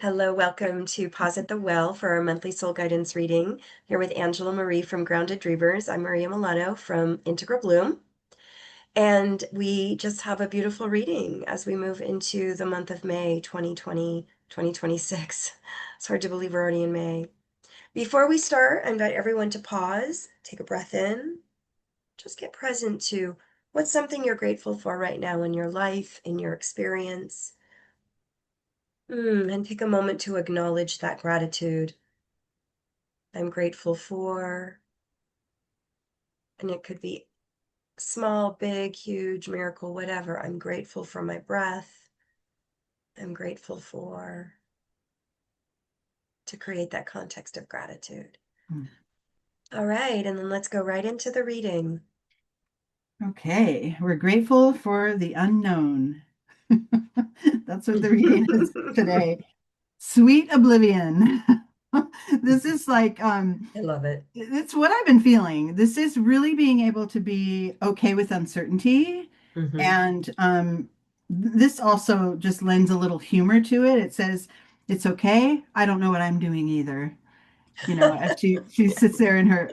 Hello, welcome to Pause at the Well for our monthly soul guidance reading. Here with Angela Marie from Grounded Dreamers. I'm Maria Milano from Integral Bloom. And we just have a beautiful reading as we move into the month of May 2020, 2026. It's hard to believe we're already in May. Before we start, I invite everyone to pause, take a breath in, just get present to what's something you're grateful for right now in your life, in your experience. And take a moment to acknowledge that gratitude. I'm grateful for, and it could be small, big, huge, miracle, whatever. I'm grateful for my breath. I'm grateful for, to create that context of gratitude. Hmm. All right, and then let's go right into the reading. Okay, we're grateful for the unknown. That's what the reading is today. Sweet oblivion. This is like I love it. it's what I've been feeling. This is really being able to be okay with uncertainty. Hmm. And this also just lends a little humor to it. It says, it's okay. I don't know what I'm doing either. As she sits there in her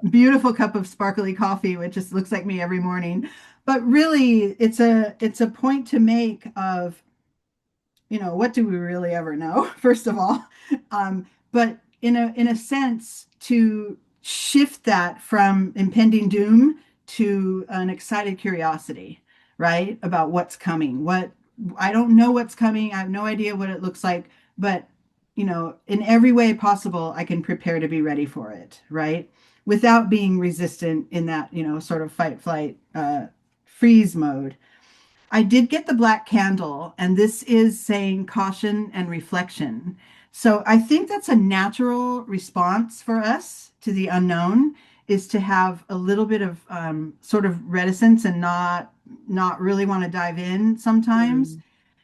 beautiful cup of sparkly coffee, which just looks like me every morning. But really, it's a point to make of, what do we really ever know, first of all? But in a sense, to shift that from impending doom to an excited curiosity, right? About what's coming. What I don't know what's coming. I have no idea what it looks like, but in every way possible, I can prepare to be ready for it, right? Without being resistant in that, sort of fight, flight, freeze mode. I did get the black candle, and this is saying caution and reflection. So I think that's a natural response for us to the unknown is to have a little bit of sort of reticence and not really want to dive in sometimes.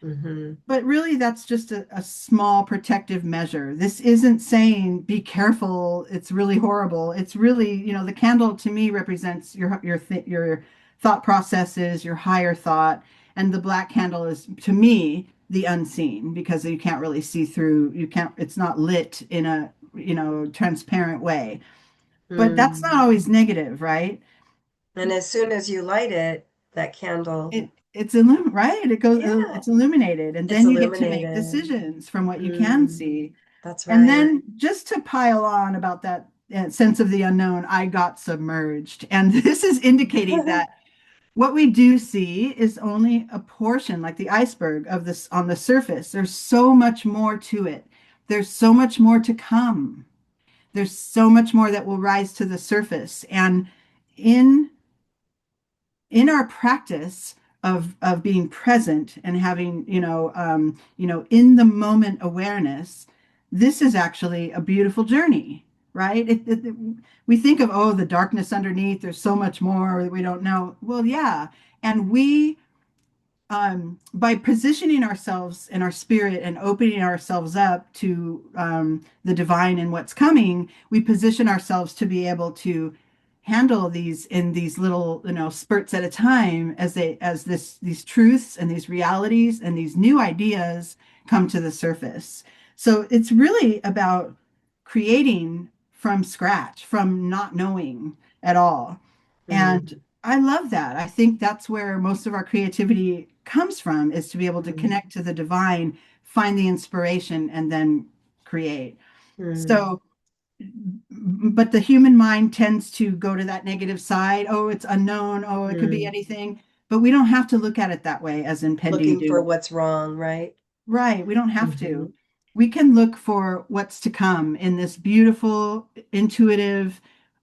Mm-hmm. But really, that's just a small protective measure. This isn't saying be careful. It's really horrible. It's really, the candle to me represents your thought processes, your higher thought, and the black candle is to me the unseen because you can't really see through. You can't. It's not lit in a transparent way. But that's not Mm. always negative, right? And as soon as you light it, that candle, Right. yeah, It's illuminated, and it's then you get to make illuminated. decisions from what you can Mm. see. That's And right. then just to pile on about that sense of the unknown, I got submerged. And this is indicating that what we do see is only a portion, like the iceberg of this on the surface. There's so much more to it. There's so much more to come. There's so much more that will rise to the surface. And in in our practice of being present and having in the moment awareness, this is actually a beautiful journey, right? We think of, oh, the darkness underneath, there's so much more that we don't know. Well, yeah. And we by positioning ourselves in our spirit and opening ourselves up to the divine and what's coming, we position ourselves to be able to handle these in these little, spurts at a time these truths and these realities and these new ideas come to the surface. So it's really about creating from scratch, from not knowing at all. And Mm. I love that. I think that's where most of our creativity comes from is to be able to Mm. connect to the divine, find the inspiration, and then create. Mm. So, but the human mind tends to go to that negative side. Oh, it's unknown. Oh, it could be Mm. anything. But we don't have to look at it that way as impending Looking for doom. what's wrong, right? Right. We don't have Hmm. to. We can look for what's to come in this beautiful, intuitive,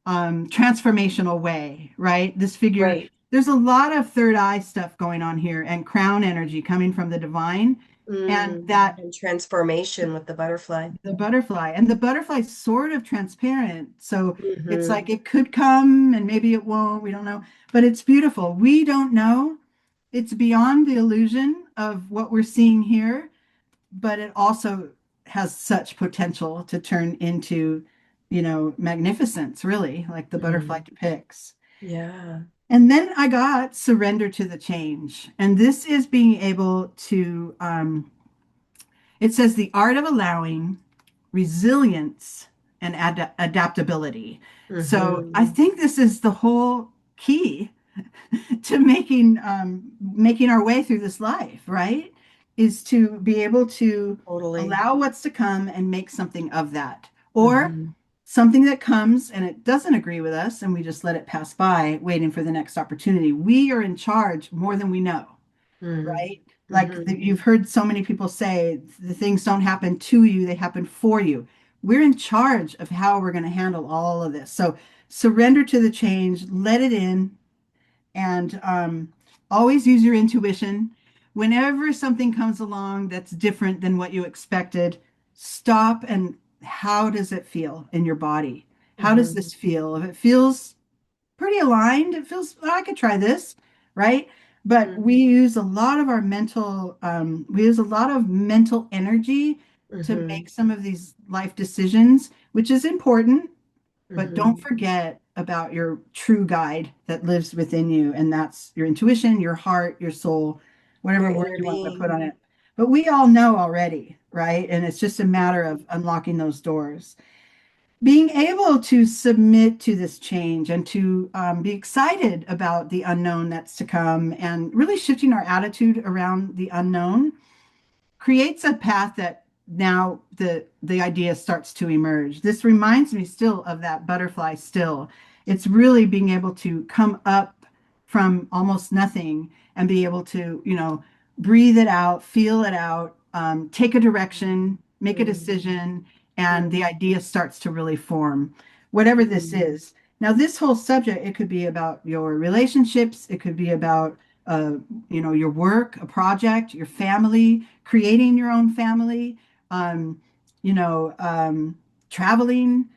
transformational way, right? This figure, Right. there's a lot of third eye stuff going on here and crown energy coming from the divine. And Mm. that And transformation with the butterfly. the butterfly is sort of transparent. So it's Hmm. like it could come and maybe it won't. We don't know, but it's beautiful. We don't know. It's beyond the illusion of what we're seeing here, but it also has such potential to turn into, magnificence, really, like the butterfly Mm. depicts. Yeah. And then I got surrender to the change. And this is being able to It says the art of allowing, resilience, and adaptability. So I Mm-hmm. think this is the whole key to making our way through this life, right? Is to be able to Totally. allow what's to come and make something of that, or Mm-hmm. something that comes and it doesn't agree with us, and we just let it pass by, waiting for the next opportunity. We are in charge more than we know, right? Like Mm-hmm. you've heard so many people say the things don't happen to you, they happen for you. We're in charge of how we're going to handle all of this. So surrender to the change, let it in, and always use your intuition. Whenever something comes along that's different than what you expected, stop and how does it feel in your body? How does Mm-hmm. this feel? If it feels pretty aligned, it feels, oh, I could try this, right? But we use a lot of our we use a lot of mental energy to Mm-hmm. make some of these life decisions, which is important, but don't Mm-hmm. forget about your true guide that lives within you. And that's your intuition, your heart, your soul, Your whatever word inner you want to put being. on it. But we all know already, right? And it's just a matter of unlocking those doors. Being able to submit to this change and to be excited about the unknown that's to come, and really shifting our attitude around the unknown creates a path that now the idea starts to emerge. This reminds me still of that butterfly still. It's really being able to come up from almost nothing and be able to, breathe it out, feel it out, take a direction, make a decision, and the idea starts to really form, whatever this Mm-hmm. is. Now, this whole subject, it could be about your relationships, it could be about uh, your work, a project, your family, creating your own family, um, you know, um, traveling,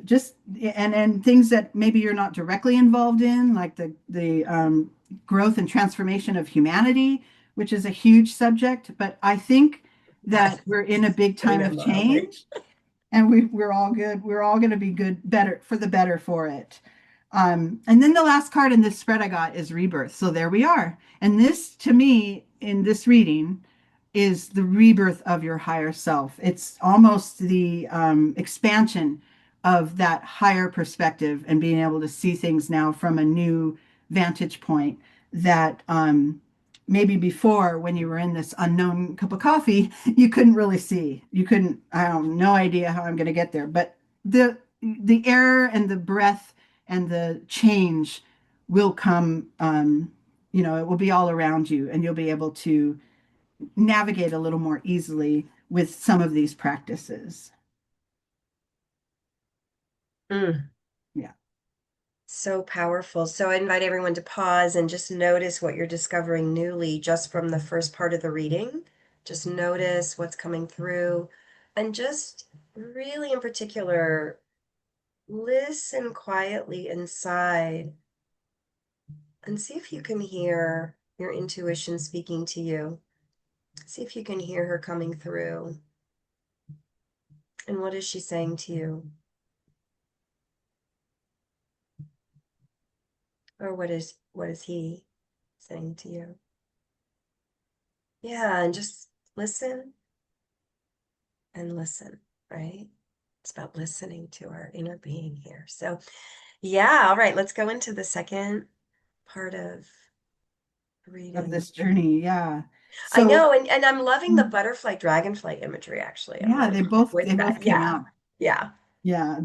just and things that maybe you're not directly involved in, like the growth and transformation of humanity, which is a huge subject. But I think that That's we're in a big putting time it of mildly. change, and we're all good. We're all going to be good, better for the better for it. And then the last card in this spread I got is Rebirth. So there we are. And this, to me, in this reading, is the rebirth of your higher self. It's almost the expansion of that higher perspective and being able to see things now from a new vantage point that maybe before, when you were in this unknown cup of coffee, you couldn't really see. You couldn't, I have no idea how I'm going to get there. But the air and the breath and the change will come, it will be all around you, and you'll be able to navigate a little more easily with some of these practices. Mm. Yeah. So powerful. So I invite everyone to pause and just notice what you're discovering newly just from the first part of the reading. Just notice what's coming through. And just really in particular, listen quietly inside and see if you can hear your intuition speaking to you. See if you can hear her coming through. And what is she saying to you? Or what is he saying to you? Yeah, and just listen and listen, right? It's about listening to our inner being here. So, yeah, all right, let's go into the second part of Of reading. this journey. Yeah. I So, know, and I'm loving the butterfly dragonfly imagery, actually. I'm yeah, really they both with they that. both came Yeah, out. yeah. Yeah,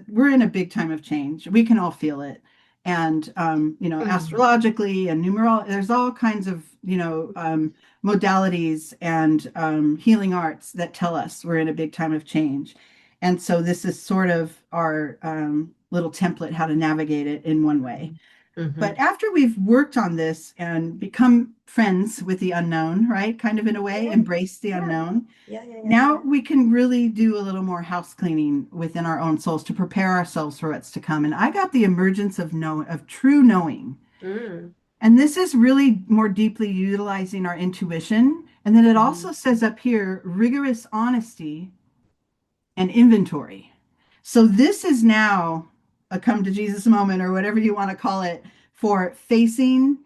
we're in a big time of change. We can all feel it. And, Mm, astrologically and numerology, there's all kinds of, modalities and healing arts that tell us we're in a big time of change. And so this is sort of our little template how to navigate it in one way. mm-hmm. But after we've worked on this and become friends with the unknown, right? Kind of in a way, Yeah, embrace the yeah, unknown, yeah, yeah, yeah. now we can really do a little more house cleaning within our own souls to prepare ourselves for what's to come. And I got the emergence of true knowing. Mm, And this is really more deeply utilizing our intuition. And then it mm-hmm. also says up here rigorous honesty and inventory. So this is now a come to Jesus moment, or whatever you want to call it, for facing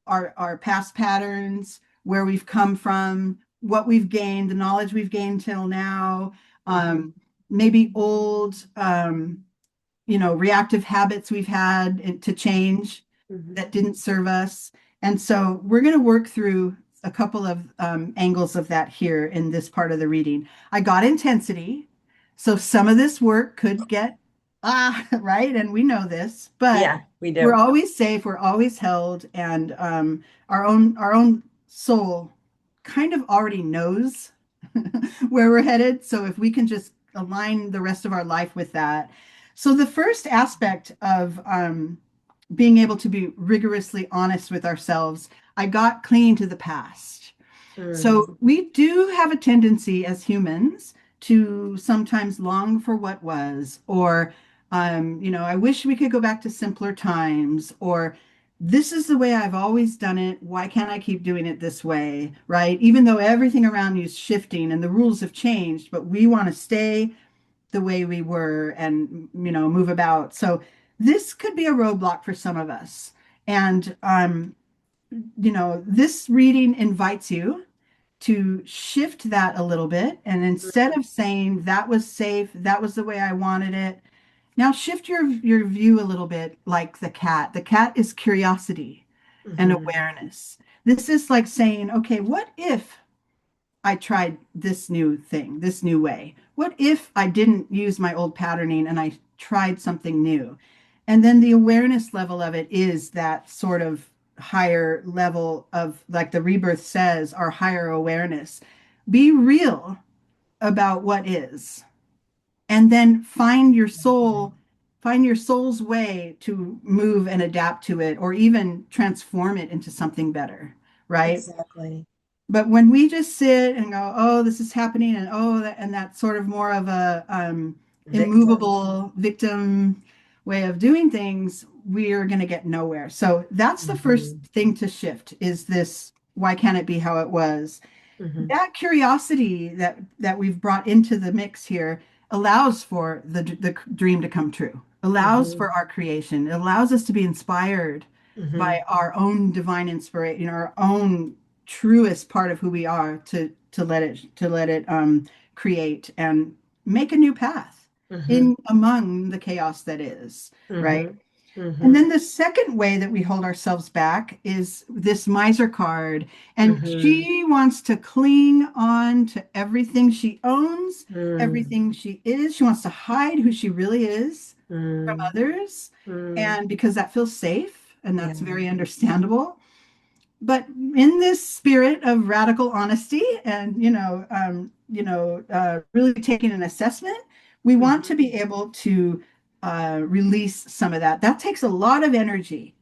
our past patterns, where we've come from, what we've gained, the knowledge we've gained till now, Hmm. maybe old, reactive habits we've had to change Hmm. that didn't serve us. And so we're going to work through a couple of angles of that here in this part of the reading. I got intensity. So some of this work could get, right. And we know this, but Yeah, we we're do. always safe. We're always held. And our own soul kind of already knows where we're headed. So if we can just align the rest of our life with that. So the first aspect of being able to be rigorously honest with ourselves, I got clinging to the past. Mm. So we do have a tendency as humans to sometimes long for what was, or, I wish we could go back to simpler times, or this is the way I've always done it. Why can't I keep doing it this way? Right? Even though everything around you is shifting and the rules have changed, but we want to stay the way we were and, move about. So this could be a roadblock for some of us. And, this reading invites you to shift that a little bit. And instead of saying that was safe, that was the way I wanted it, now shift your view a little bit like the cat. The cat is curiosity and Hmm. awareness. This is like saying, okay, what if I tried this new thing, this new way? What if I didn't use my old patterning and I tried something new? And then the awareness level of it is that sort of higher level of, like the rebirth says, our higher awareness. Be real about what is, and then find your soul's way to move and adapt to it, or even transform it into something better, right? Exactly. But when we just sit and go, oh, this is happening, and and that's sort of more of a Victim. immovable victim way of doing things, we are going to get nowhere. So that's the first Hmm. thing to shift is this, why can't it be how it was? Hmm. That curiosity that we've brought into the mix here allows for the dream to come true, allows Hmm. for our creation. It allows us to be inspired Hmm. by our own divine inspiration, our own truest part of who we are, to let it create and make a new path Hmm. in among the chaos that is, right? Hmm. And Hmm. then the second way that we hold ourselves back is this miser card. And Hmm. she wants to cling on to everything she owns, Hmm. everything she is. She wants to hide who she really is from Hmm. others. Hmm. And because that feels safe, and Yeah. that's very understandable. But in this spirit of radical honesty and, really taking an assessment, we want to Hmm. be able to release some of that. That takes a lot of energy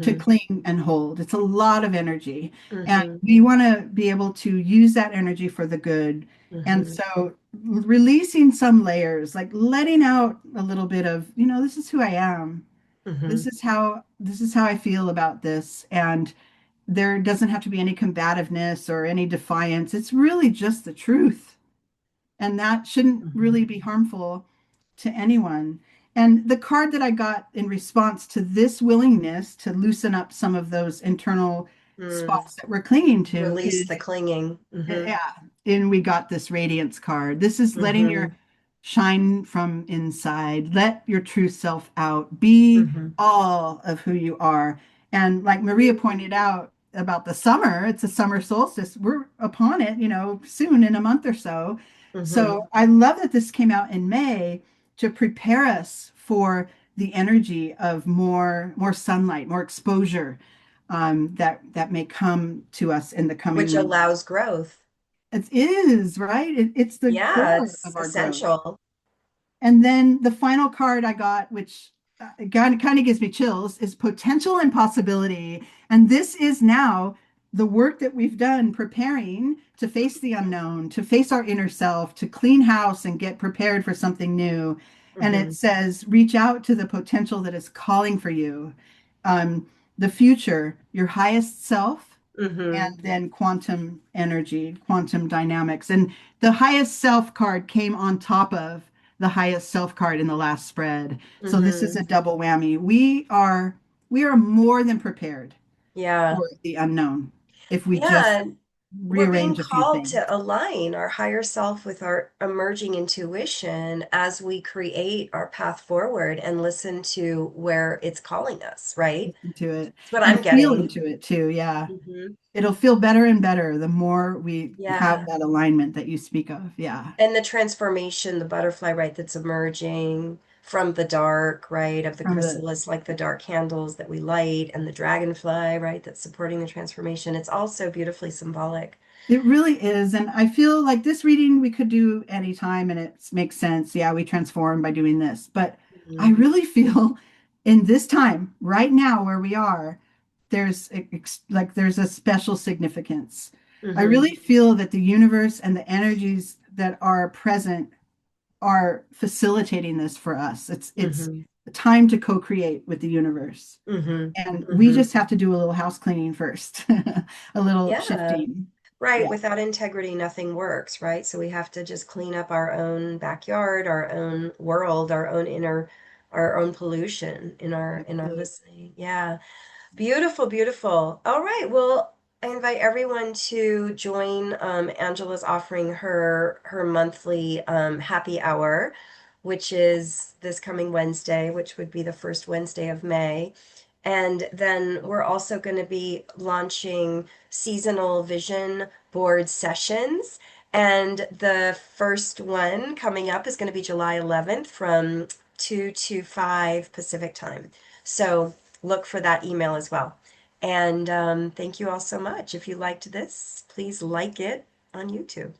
to Hmm. cling and hold. It's a lot of energy. And Hmm. we want to be able to use that energy for the good. And Hmm. so releasing some layers, like letting out a little bit of, this is who I am. Hmm. This is how I feel about this. And there doesn't have to be any combativeness or any defiance. It's really just the truth. And that shouldn't Hmm. really be harmful to anyone. And the card that I got in response to this willingness to loosen up some of those internal Hmm. spots that we're clinging to Release the is, clinging. Hmm. yeah, and we got this radiance card. This is letting your Hmm. shine from inside. Let your true self out. Be Hmm. all of who you are. And like Maria pointed out about the summer, it's a summer solstice. We're upon it, soon in a month or so. Hmm. So I love that this came out in May to prepare us for the energy of more sunlight, more exposure, that may come to us in the Which coming months. allows growth. It is, right? It's the Yeah, core it's of our growth. essential. And then the final card I got, which kind of gives me chills, is potential and possibility. And this is now the work that we've done preparing to face the unknown, to face our inner self, to clean house and get prepared for something new. And it Hmm. says, reach out to the potential that is calling for you, um, the future, your highest self, and Hmm. then quantum energy, quantum dynamics. And the highest self card came on top of the highest self card in the last spread. So this is Hmm. a double whammy. We are more than prepared Yeah. for the unknown if we just Yeah. we're being rearrange a few called things to align our higher self with our emerging intuition as we create our path forward and listen to where it's calling us, right? into it That's what I'm and feel getting. into it too. Yeah. Hmm. It'll feel better and better the more we have Yeah. that alignment that you speak of. Yeah. And the transformation, the butterfly, right, that's emerging from the dark, right, of the From the chrysalis, like the dark candles that we light, and the dragonfly, right, that's supporting the transformation. It's also beautifully symbolic. It really is. And I feel like this reading we could do anytime and it makes sense. Yeah, we transform by doing this. But I Hmm. really feel in this time, right now where we are, like there's a special significance. I Hmm. really feel that the universe and the energies that are present are facilitating this for us. It's Hmm. time to co-create with the universe. Hmm. And we Hmm. just have to do a little house cleaning first, a little Yeah. shifting. Right, Yeah. without integrity, nothing works, right? So we have to just clean up our own backyard, our own world, our own inner, our own pollution in our Absolutely. listening. Yeah. Beautiful, beautiful. All right. Well, I invite everyone to join. Angela's offering her monthly happy hour, which is this coming Wednesday, which would be the first Wednesday of May. And then we're also going to be launching seasonal vision board sessions. And the first one coming up is going to be July 11th from 2 to 5 Pacific time. So look for that email as well. And thank you all so much. If you liked this, please like it on YouTube.